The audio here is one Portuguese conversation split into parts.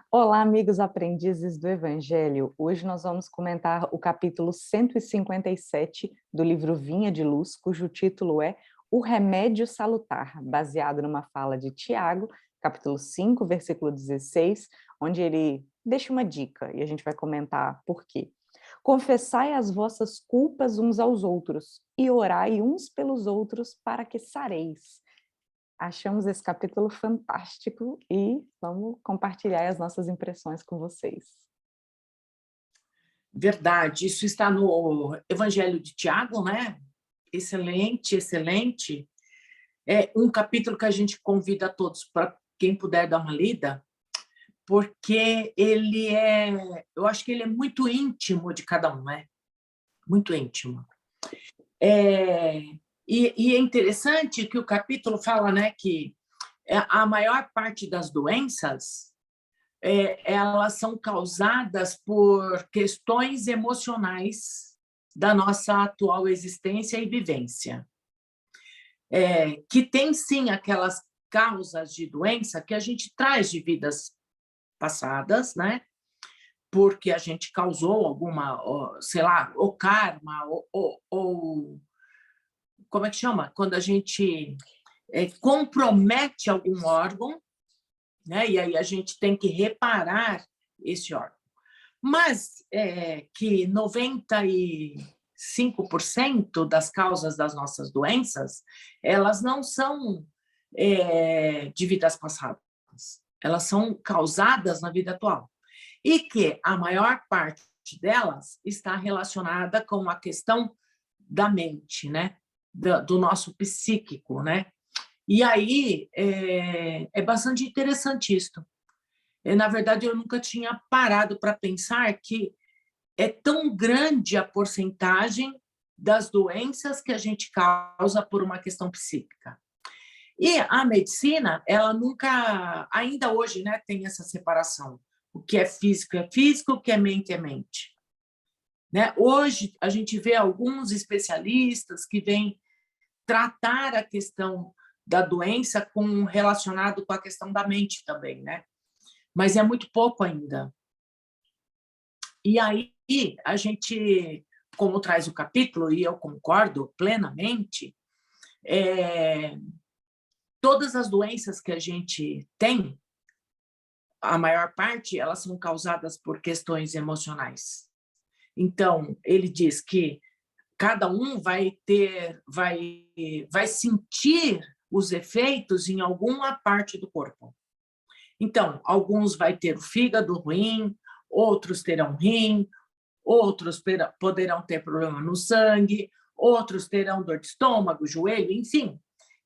Olá, amigos aprendizes do Evangelho. Hoje nós vamos comentar o capítulo 157 do livro Vinha de Luz, cujo título é O Remédio Salutar, baseado numa fala de Tiago, capítulo 5, versículo 16, onde ele deixa uma dica e a gente vai comentar por quê. Confessai as vossas culpas uns aos outros e orai uns pelos outros para que sareis. Achamos esse capítulo fantástico e vamos compartilhar as nossas impressões com vocês. Verdade, isso está no Evangelho de Tiago, né? Excelente, excelente. É um capítulo que a gente convida a todos, para quem puder dar uma lida, porque eu acho que ele é muito íntimo de cada um, né? Muito íntimo. E é interessante que o capítulo fala, né, que a maior parte das doenças elas são causadas por questões emocionais da nossa atual existência e vivência. Que tem, sim, aquelas causas de doença que a gente traz de vidas passadas, né? Porque a gente causou alguma, sei lá, o karma, ou como é que chama? Quando a gente compromete algum órgão, né? E aí a gente tem que reparar esse órgão. Mas que 95% das causas das nossas doenças, elas não são de vidas passadas, elas são causadas na vida atual. E que a maior parte delas está relacionada com a questão da mente, né? Do nosso psíquico, né? E aí é bastante interessante isso. Na verdade, eu nunca tinha parado para pensar que é tão grande a porcentagem das doenças que a gente causa por uma questão psíquica. E a medicina, ela nunca, ainda hoje, né, tem essa separação. O que é físico, o que é mente. Né? Hoje, a gente vê alguns especialistas que vêm tratar a questão da doença relacionado com a questão da mente também, né? Mas é muito pouco ainda. E aí, a gente, como traz o capítulo, e eu concordo plenamente, todas as doenças que a gente tem, a maior parte, elas são causadas por questões emocionais. Então, ele diz que cada um vai sentir os efeitos em alguma parte do corpo. Então, alguns vai ter o fígado ruim, outros terão rim, outros poderão ter problema no sangue, outros terão dor de estômago, joelho, enfim.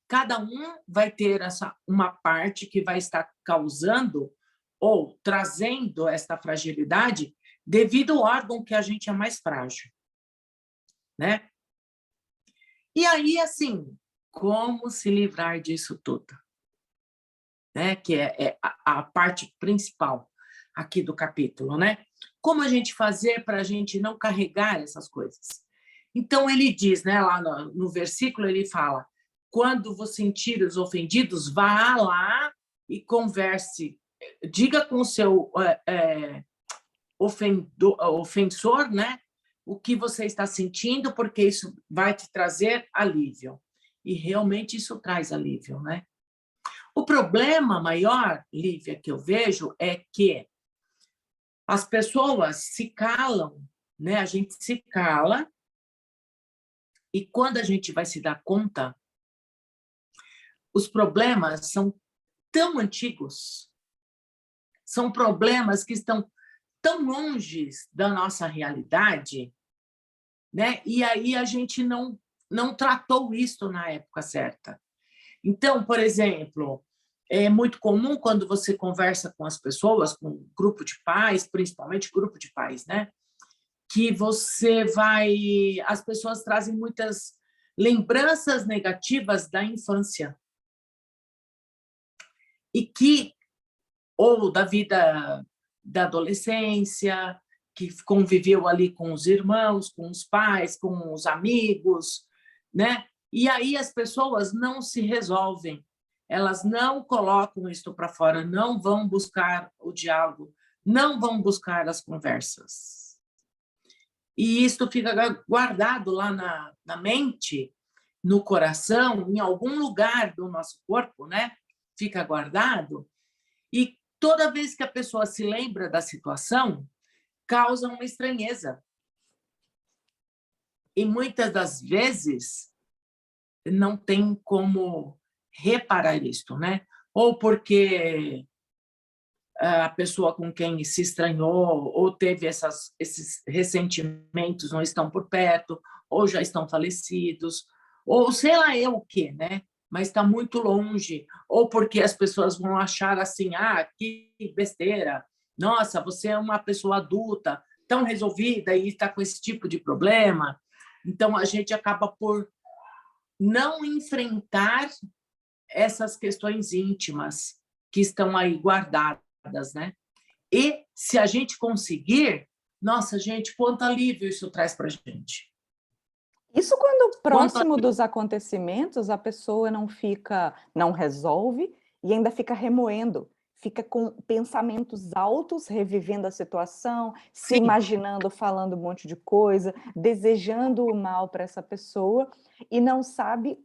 Cada um vai ter uma parte que vai estar causando ou trazendo esta fragilidade devido ao órgão que a gente é mais frágil, né? E aí, assim, como se livrar disso tudo? Né? Que é a parte principal aqui do capítulo, né? Como a gente fazer para a gente não carregar essas coisas? Então, ele diz, né, lá no versículo, ele fala, quando você sentir os ofendidos, vá lá e converse, diga com o seu ofensor, né, o que você está sentindo, porque isso vai te trazer alívio. E realmente isso traz alívio, né? O problema maior, Lívia, que eu vejo é que as pessoas se calam, né? A gente se cala e quando a gente vai se dar conta, os problemas são tão antigos, são problemas que estão tão longe da nossa realidade, né? E aí a gente não tratou isso na época certa. Então, por exemplo, é muito comum quando você conversa com as pessoas, com um grupo de pais, principalmente grupo de pais, né? Que as pessoas trazem muitas lembranças negativas da infância. Ou da vida da adolescência, que conviveu ali com os irmãos, com os pais, com os amigos, né? E aí as pessoas não se resolvem, elas não colocam isso para fora, não vão buscar o diálogo, não vão buscar as conversas. E isso fica guardado lá na mente, no coração, em algum lugar do nosso corpo, né? Fica guardado. E toda vez que a pessoa se lembra da situação, causa uma estranheza. E muitas das vezes não tem como reparar isto, né? Ou porque a pessoa com quem se estranhou ou teve esses ressentimentos não estão por perto, ou já estão falecidos, ou sei lá eu o quê, né? Mas está muito longe, ou porque as pessoas vão achar assim, ah, que besteira, nossa, você é uma pessoa adulta, tão resolvida e está com esse tipo de problema. Então, a gente acaba por não enfrentar essas questões íntimas que estão aí guardadas, né? E se a gente conseguir, nossa, gente, quanto alívio isso traz para a gente. Isso quando próximo dos acontecimentos a pessoa não resolve e ainda fica remoendo, fica com pensamentos altos, revivendo a situação, se Sim. imaginando, falando um monte de coisa, desejando o mal para essa pessoa e não sabe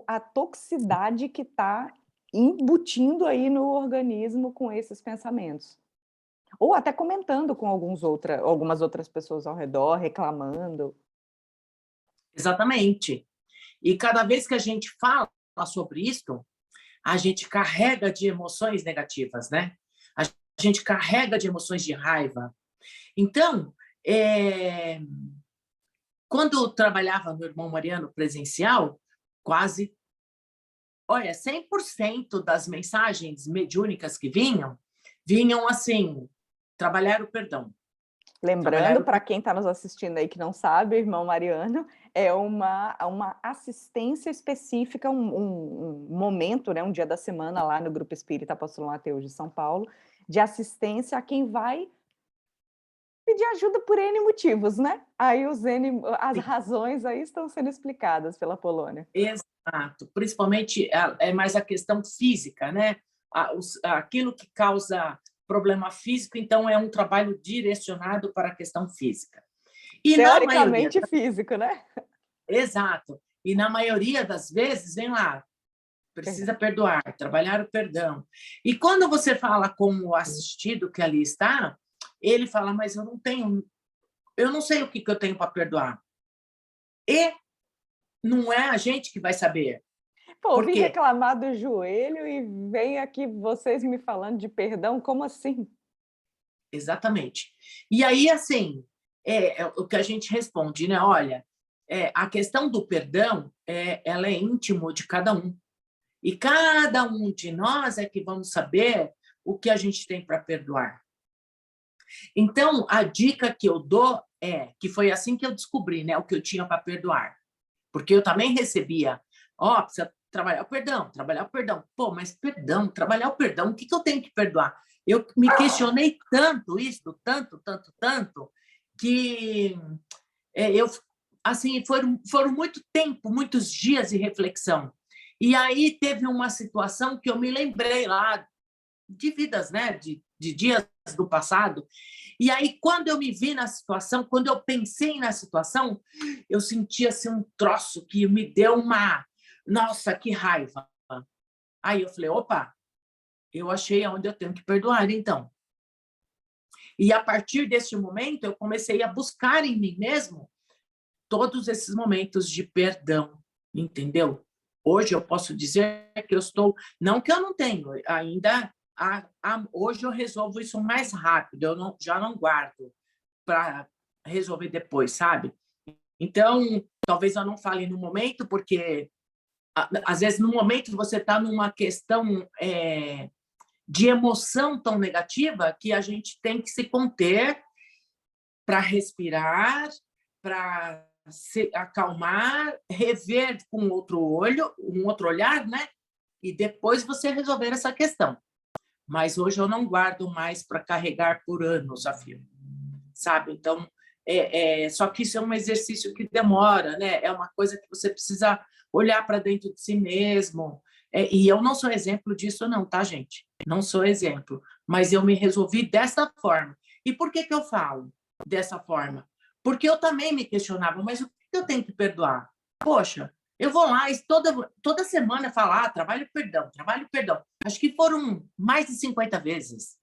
a toxicidade que está embutindo aí no organismo com esses pensamentos. Ou até comentando com algumas outras pessoas ao redor, reclamando. Exatamente. E cada vez que a gente fala sobre isso, a gente carrega de emoções negativas, né? A gente carrega de emoções de raiva. Então, quando eu trabalhava no Irmão Mariano presencial, quase, olha, 100% das mensagens mediúnicas que vinham assim, trabalhar o perdão. Lembrando, para quem está nos assistindo aí que não sabe, o Irmão Mariano é uma assistência específica, um momento, né, um dia da semana lá no Grupo Espírita Apóstolo Mateus de São Paulo, de assistência a quem vai pedir ajuda por N motivos, né? Aí as razões aí estão sendo explicadas pela Polônia. Exato, principalmente é mais a questão física, né? Aquilo que causa problema físico, então é um trabalho direcionado para a questão física. E teoricamente físico, né? Exato. E na maioria das vezes, vem lá, precisa perdoar, trabalhar o perdão. E quando você fala com o assistido que ali está, ele fala, mas eu não sei o que eu tenho para perdoar. E não é a gente que vai saber. Pô, vim reclamar do joelho e vem aqui vocês me falando de perdão, como assim? Exatamente. E aí, assim, o que a gente responde, né? Olha, a questão do perdão, ela é íntimo de cada um. E cada um de nós é que vamos saber o que a gente tem para perdoar. Então, a dica que eu dou que foi assim que eu descobri, né, o que eu tinha para perdoar. Porque eu também recebia, precisa trabalhar o perdão, trabalhar o perdão. Pô, mas perdão, trabalhar o perdão, o que eu tenho que perdoar? Eu me questionei tanto isso, tanto, que assim, foram muito tempo, muitos dias de reflexão. E aí teve uma situação que eu me lembrei lá de vidas, né, de dias do passado. E aí, quando eu me vi na situação, quando eu pensei na situação, eu senti assim, um troço que me deu uma... Nossa, que raiva! Aí eu falei, opa, eu achei onde eu tenho que perdoar, então. E a partir deste momento, eu comecei a buscar em mim mesmo todos esses momentos de perdão, entendeu? Hoje eu posso dizer que eu estou... Não que eu não tenho, ainda... hoje eu resolvo isso mais rápido, já não guardo para resolver depois, sabe? Então, talvez eu não fale no momento, porque às vezes no momento você está numa questão de emoção tão negativa que a gente tem que se conter para respirar, para se acalmar, rever com outro olho, um outro olhar, né? E depois você resolver essa questão. Mas hoje eu não guardo mais para carregar por anos a fio, sabe? Então, só que isso é um exercício que demora, né? É uma coisa que você precisa olhar para dentro de si mesmo. E eu não sou exemplo disso, não, tá, gente? Não sou exemplo. mas eu me resolvi dessa forma. E por que eu falo dessa forma? Porque eu também me questionava, mas o que eu tenho que perdoar? Poxa, eu vou lá e toda semana falar, trabalho perdão, trabalho perdão. Acho que foram mais de 50 vezes,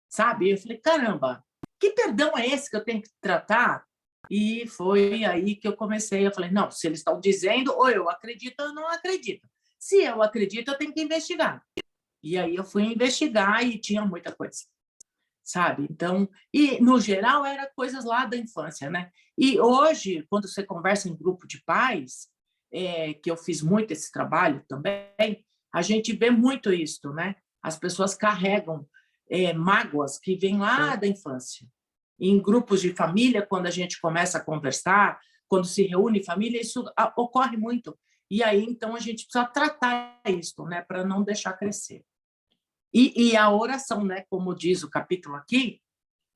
sabe? Eu falei, caramba, que perdão é esse que eu tenho que tratar? E foi aí que eu comecei, eu falei, não, se eles estão dizendo, ou eu acredito ou eu não acredito. Se eu acredito, eu tenho que investigar. E aí eu fui investigar e tinha muita coisa, sabe? Então, e no geral era coisas lá da infância, né? E hoje, quando você conversa em grupo de pais, que eu fiz muito esse trabalho também, a gente vê muito isso, né? As pessoas carregam mágoas que vêm lá da infância. E em grupos de família, quando a gente começa a conversar, quando se reúne família, isso ocorre muito. E aí, então, a gente precisa tratar isso, né? Para não deixar crescer. E a oração, né, como diz o capítulo aqui,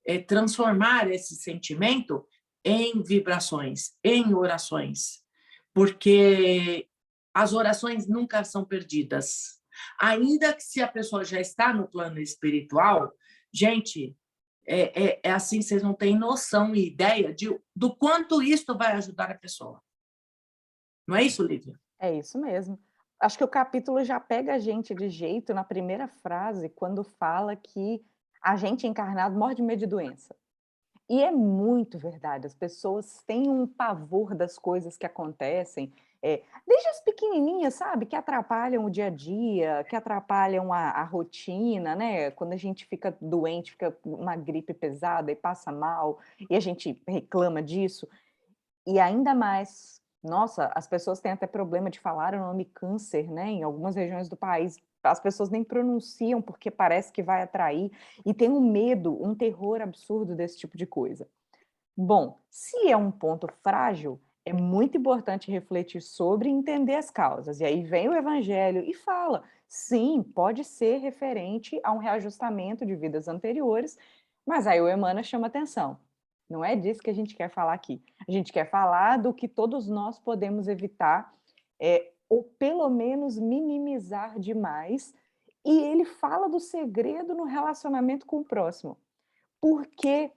é transformar esse sentimento em vibrações, em orações, porque as orações nunca são perdidas. Ainda que se a pessoa já está no plano espiritual, gente, é assim, vocês não têm noção e ideia do quanto isso vai ajudar a pessoa. Não é isso, Lívia? É isso mesmo. Acho que o capítulo já pega a gente de jeito na primeira frase, quando fala que a gente encarnado morre de medo de doença. E é muito verdade, as pessoas têm um pavor das coisas que acontecem, desde as pequenininhas, sabe, que atrapalham o dia a dia, que atrapalham a rotina, né, quando a gente fica doente, fica uma gripe pesada e passa mal, e a gente reclama disso, e ainda mais, nossa, as pessoas têm até problema de falar o nome câncer, né, em algumas regiões do país, as pessoas nem pronunciam porque parece que vai atrair, e tem um medo, um terror absurdo desse tipo de coisa. Bom, se é um ponto frágil, é muito importante refletir sobre e entender as causas. E aí vem o evangelho e fala, sim, pode ser referente a um reajustamento de vidas anteriores, mas aí o Emmanuel chama atenção. Não é disso que a gente quer falar aqui. A gente quer falar do que todos nós podemos evitar, ou pelo menos minimizar demais. E ele fala do segredo no relacionamento com o próximo. Porque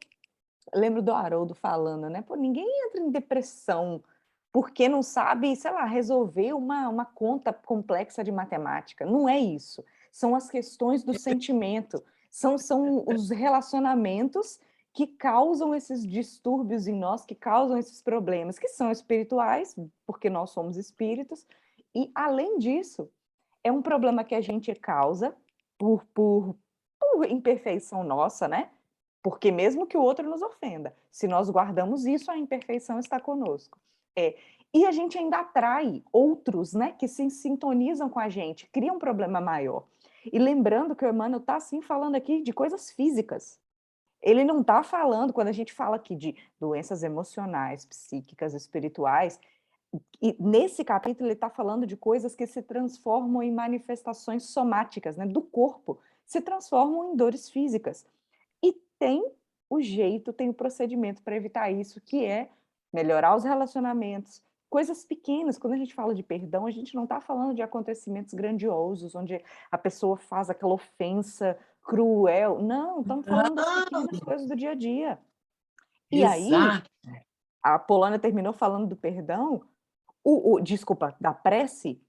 lembro do Haroldo falando, né, pô, ninguém entra em depressão porque não sabe, sei lá, resolver uma conta complexa de matemática, não é isso. São as questões do sentimento, são os relacionamentos que causam esses distúrbios em nós, que causam esses problemas, que são espirituais, porque nós somos espíritos, e além disso, é um problema que a gente causa por imperfeição nossa, né, porque mesmo que o outro nos ofenda, se nós guardamos isso, a imperfeição está conosco. E a gente ainda atrai outros, né, que se sintonizam com a gente, cria um problema maior. E lembrando que o Emmanuel está, assim, falando aqui de coisas físicas. Ele não está falando, quando a gente fala aqui de doenças emocionais, psíquicas, espirituais, e nesse capítulo ele está falando de coisas que se transformam em manifestações somáticas, né, do corpo, se transformam em dores físicas. E tem o jeito, tem o procedimento para evitar isso, que é melhorar os relacionamentos, coisas pequenas. Quando a gente fala de perdão, a gente não está falando de acontecimentos grandiosos, onde a pessoa faz aquela ofensa cruel. Não, estamos falando das pequenas coisas do dia a dia. E aí, Exato. a Polônia terminou falando do perdão, desculpa, da prece.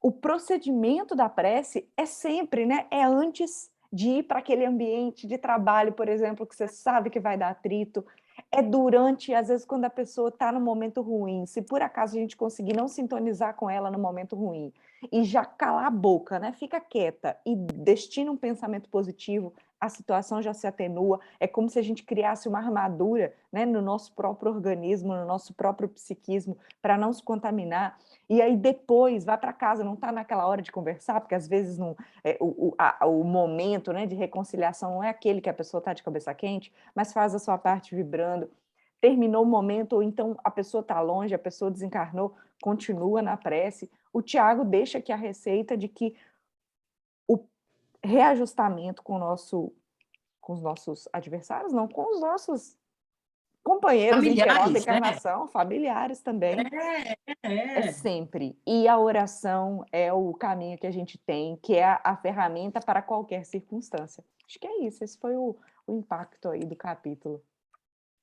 O procedimento da prece é sempre, né, é antes de ir para aquele ambiente de trabalho, por exemplo, que você sabe que vai dar atrito, é durante, às vezes, quando a pessoa está no momento ruim, se por acaso a gente conseguir não sintonizar com ela no momento ruim, e já calar a boca, né, fica quieta e destina um pensamento positivo, a situação já se atenua, é como se a gente criasse uma armadura, né, no nosso próprio organismo, no nosso próprio psiquismo, para não se contaminar. E aí depois vai para casa, não está naquela hora de conversar, porque às vezes não, o momento, né, de reconciliação não é aquele que a pessoa está de cabeça quente, mas faz a sua parte vibrando. Terminou o momento, ou então a pessoa está longe, a pessoa desencarnou, continua na prece. O Tiago deixa aqui a receita de que o reajustamento com os nossos adversários, não, com os nossos companheiros em que é outra familiares, né? encarnação, familiares também. É É. sempre. E a oração é o caminho que a gente tem, que é a ferramenta para qualquer circunstância. Acho que é isso, esse foi o impacto aí do capítulo.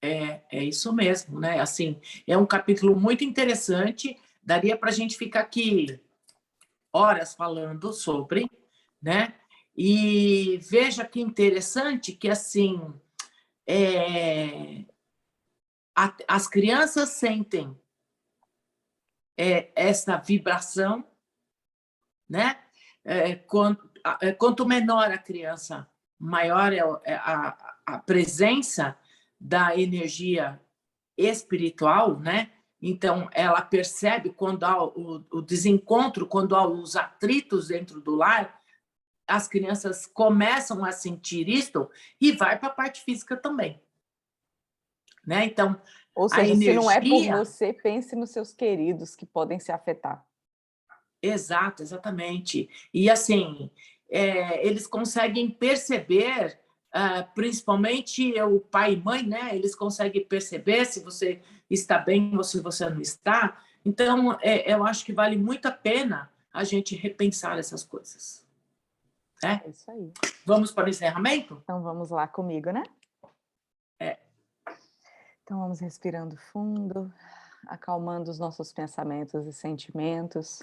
É isso mesmo, né? Assim, é um capítulo muito interessante. Daria para a gente ficar aqui horas falando sobre, né? E veja que interessante que assim as crianças sentem essa vibração, né? Quanto menor a criança, maior é a presença da energia espiritual, né? Então, ela percebe quando há o desencontro, quando há os atritos dentro do lar, as crianças começam a sentir isto e vai para a parte física também, né? Então, Ou a seja, se não é por energia, você, pense nos seus queridos que podem se afetar. exato, exatamente. E assim, eles conseguem perceber, principalmente o pai e mãe, né? Eles conseguem perceber se você está bem ou se você não está. Então, eu acho que vale muito a pena a gente repensar essas coisas, né? É isso aí. Vamos para o encerramento? Então vamos lá comigo, né? É. Então vamos respirando fundo, acalmando os nossos pensamentos e sentimentos.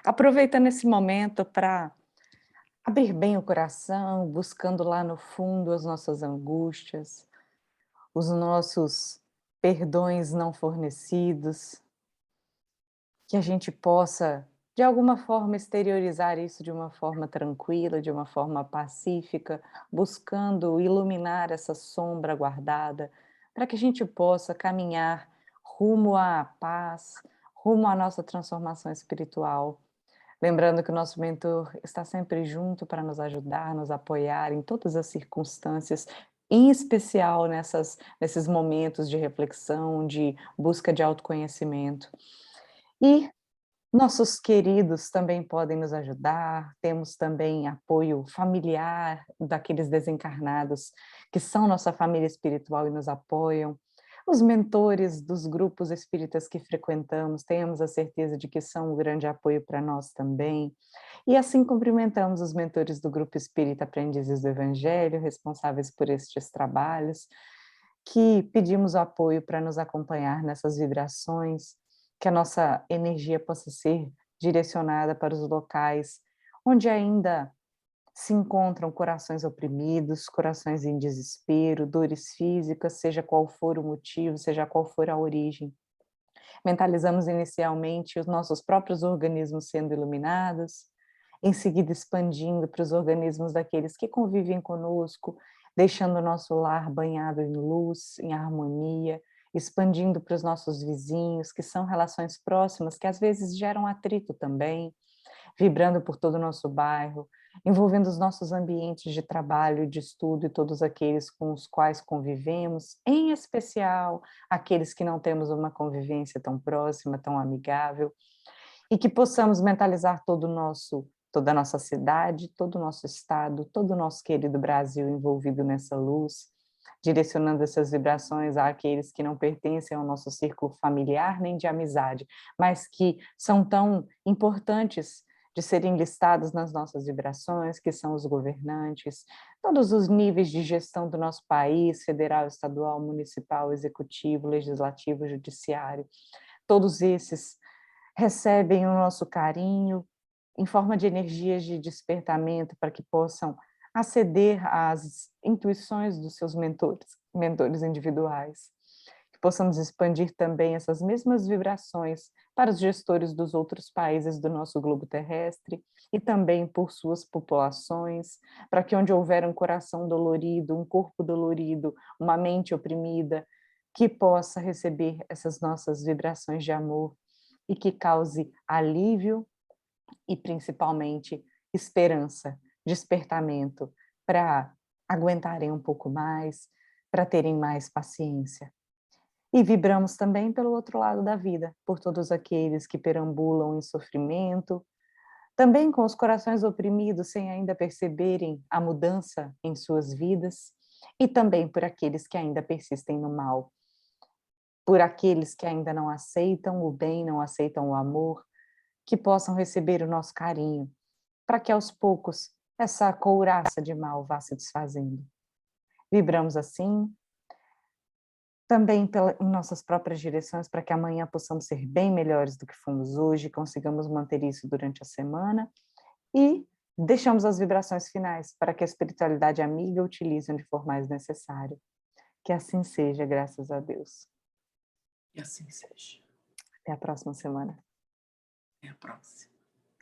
Aproveitando esse momento para abrir bem o coração, buscando lá no fundo as nossas angústias, os nossos perdões não fornecidos, que a gente possa, de alguma forma, exteriorizar isso de uma forma tranquila, de uma forma pacífica, buscando iluminar essa sombra guardada, para que a gente possa caminhar rumo à paz, rumo à nossa transformação espiritual. Lembrando que o nosso mentor está sempre junto para nos ajudar, nos apoiar em todas as circunstâncias, em especial nesses momentos de reflexão, de busca de autoconhecimento. E nossos queridos também podem nos ajudar, temos também apoio familiar daqueles desencarnados que são nossa família espiritual e nos apoiam. Os mentores dos grupos espíritas que frequentamos, tenhamos a certeza de que são um grande apoio para nós também. E assim cumprimentamos os mentores do Grupo Espírita Aprendizes do Evangelho, responsáveis por estes trabalhos, que pedimos apoio para nos acompanhar nessas vibrações, que a nossa energia possa ser direcionada para os locais onde ainda se encontram corações oprimidos, corações em desespero, dores físicas, seja qual for o motivo, seja qual for a origem. Mentalizamos inicialmente os nossos próprios organismos sendo iluminados, em seguida expandindo para os organismos daqueles que convivem conosco, deixando o nosso lar banhado em luz, em harmonia, expandindo para os nossos vizinhos, que são relações próximas, que às vezes geram atrito também, vibrando por todo o nosso bairro, envolvendo os nossos ambientes de trabalho, de estudo e todos aqueles com os quais convivemos, em especial aqueles que não temos uma convivência tão próxima, tão amigável, e que possamos mentalizar toda a nossa cidade, todo o nosso estado, todo o nosso querido Brasil envolvido nessa luz, direcionando essas vibrações àqueles que não pertencem ao nosso círculo familiar nem de amizade, mas que são tão importantes de serem listados nas nossas vibrações, que são os governantes, todos os níveis de gestão do nosso país, federal, estadual, municipal, executivo, legislativo, judiciário, todos esses recebem o nosso carinho em forma de energias de despertamento para que possam aceder às intuições dos seus mentores individuais. Que possamos expandir também essas mesmas vibrações para os gestores dos outros países do nosso globo terrestre e também por suas populações, para que onde houver um coração dolorido, um corpo dolorido, uma mente oprimida, que possa receber essas nossas vibrações de amor e que cause alívio e principalmente esperança, despertamento, para aguentarem um pouco mais, para terem mais paciência. E vibramos também pelo outro lado da vida, por todos aqueles que perambulam em sofrimento, também com os corações oprimidos sem ainda perceberem a mudança em suas vidas, e também por aqueles que ainda persistem no mal, por aqueles que ainda não aceitam o bem, não aceitam o amor, que possam receber o nosso carinho, para que aos poucos essa couraça de mal vá se desfazendo. Vibramos assim, também em nossas próprias direções, para que amanhã possamos ser bem melhores do que fomos hoje, consigamos manter isso durante a semana e deixamos as vibrações finais para que a espiritualidade amiga utilize onde for mais necessário. Que assim seja, graças a Deus. E assim seja. Até a próxima semana. Até a próxima.